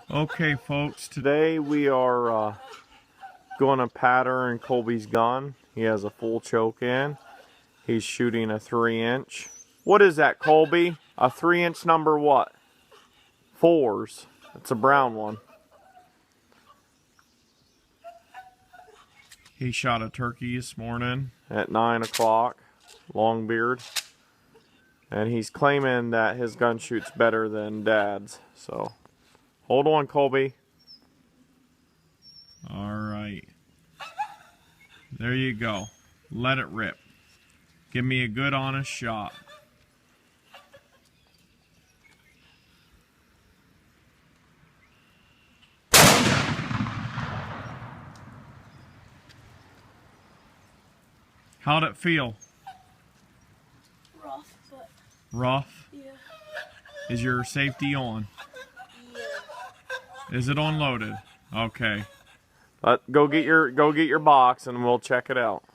Okay, folks, today we are going to pattern Colby's gun. He has a full choke in. He's shooting a 3-inch. What is that, Colby? A 3-inch number what? 4s. It's a brown one. He shot a turkey this morning at 9 o'clock, long beard. And he's claiming that his gun shoots better than Dad's. So, hold on, Colby. All right. There you go. Let it rip. Give me a good, honest shot. How'd it feel? Rough, but... Rough? Yeah. Is your safety on? Yeah. Is it unloaded? Okay. Go get your box and we'll check it out.